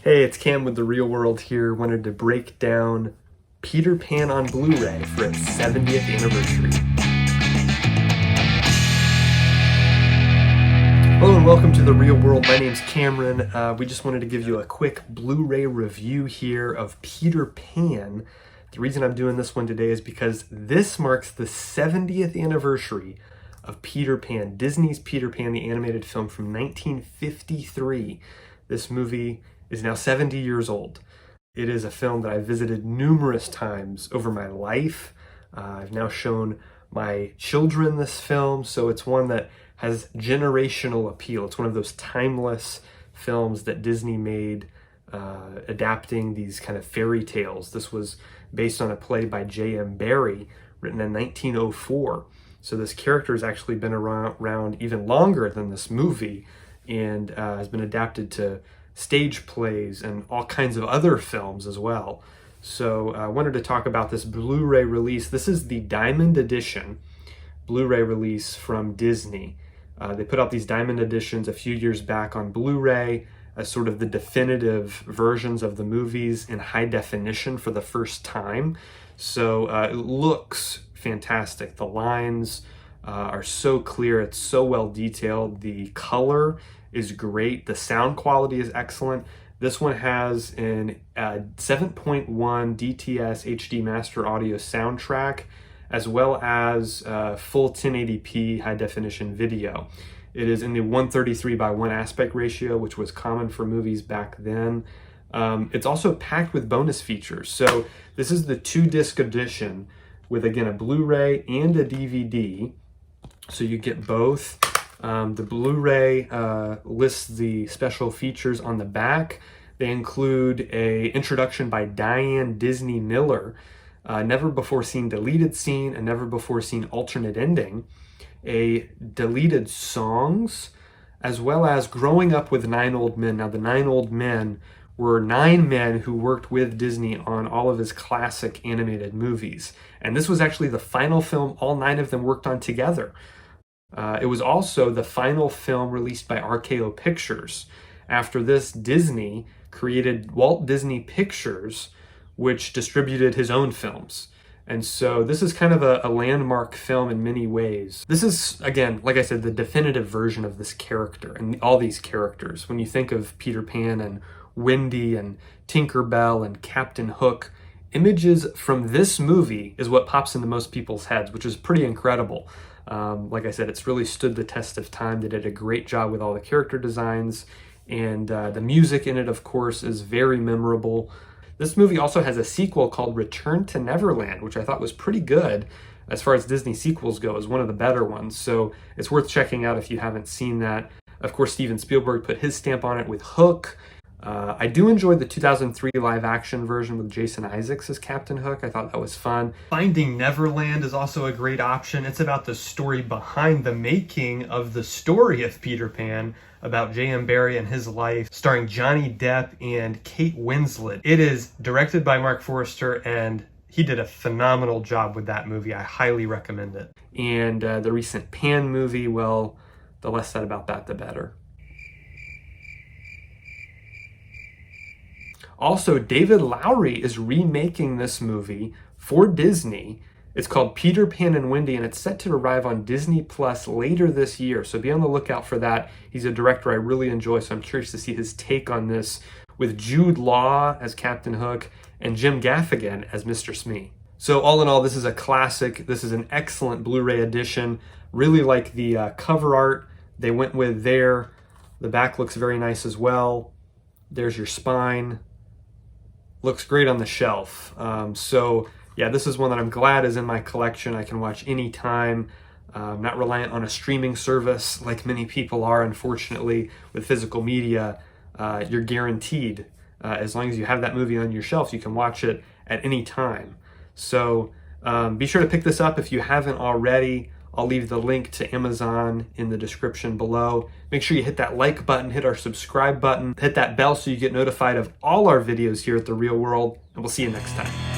Hey, it's Cam with The Real World here. Wanted to break down Peter Pan on Blu-ray for its 70th anniversary. Hello and welcome to The Real World. My name's Cameron. We just wanted to give you a quick Blu-ray review here of Peter Pan. The reason I'm doing this one today is because this marks the 70th anniversary of Peter Pan, Disney's Peter Pan, the animated film from 1953. This movie is now 70 years old. It is a film that I've visited numerous times over my life. I've now shown my children this film, so it's one that has generational appeal. It's one of those timeless films that Disney made, adapting these kind of fairy tales. This was based on a play by J.M. Barrie, written in 1904. So this character has actually been around even longer than this movie, and has been adapted to stage plays and all kinds of other films as well. So I wanted to talk about this Blu-ray release. This is the Diamond Edition Blu-ray release from Disney. They put out these Diamond Editions a few years back on Blu-ray as sort of the definitive versions of the movies in high definition for the first time. So it looks fantastic. The lines are so clear. It's so well detailed. The color is great. The sound quality is excellent. This one has an 7.1 DTS HD Master Audio soundtrack, as well as full 1080p high definition video. It is in the 133:1 aspect ratio, which was common for movies back then. It's also packed with bonus features. So this is the 2-disc edition with, again, a Blu-ray and a DVD. So you get both. The Blu-ray lists the special features on the back. They include an introduction by Diane Disney Miller, never before seen deleted scene, a never before seen alternate ending, a deleted songs, as well as growing up with 9 old men. Now the 9 old men were 9 men who worked with Disney on all of his classic animated movies. And this was actually the final film all 9 of them worked on together. It was also the final film released by RKO Pictures. After this, Disney created Walt Disney Pictures, which distributed his own films. And so this is kind of a landmark film in many ways. This is, again, like I said, the definitive version of this character and all these characters. When you think of Peter Pan and Wendy and Tinker Bell and Captain Hook, images from this movie is what pops into most people's heads, which is pretty incredible. Like I said, it's really stood the test of time. They did a great job with all the character designs, and the music in it, of course, is very memorable. This movie also has a sequel called Return to Neverland, which I thought was pretty good as far as Disney sequels go. It's one of the better ones, so it's worth checking out if you haven't seen that. Of course, Steven Spielberg put his stamp on it with Hook. I do enjoy the 2003 live-action version with Jason Isaacs as Captain Hook. I thought that was fun. Finding Neverland is also a great option. It's about the story behind the making of the story of Peter Pan, about J.M. Barrie and his life, starring Johnny Depp and Kate Winslet. It is directed by Mark Forrester, and he did a phenomenal job with that movie. I highly recommend it. And the recent Pan movie, well, the less said about that, the better. Also, David Lowery is remaking this movie for Disney. It's called Peter Pan and Wendy, and it's set to arrive on Disney Plus later this year. So be on the lookout for that. He's a director I really enjoy, so I'm curious to see his take on this, with Jude Law as Captain Hook and Jim Gaffigan as Mr. Smee. So all in all, this is a classic. This is an excellent Blu-ray edition. Really like the cover art they went with there. The back looks very nice as well. There's your spine. Looks great on the shelf. So yeah, this is one that I'm glad is in my collection. I can watch anytime. I'm not reliant on a streaming service like many people are, unfortunately, with physical media. You're guaranteed, as long as you have that movie on your shelf, you can watch it at any time. So be sure to pick this up if you haven't already. I'll leave the link to Amazon in the description below. Make sure you hit that like button, hit our subscribe button, hit that bell so you get notified of all our videos here at The Real World, and we'll see you next time.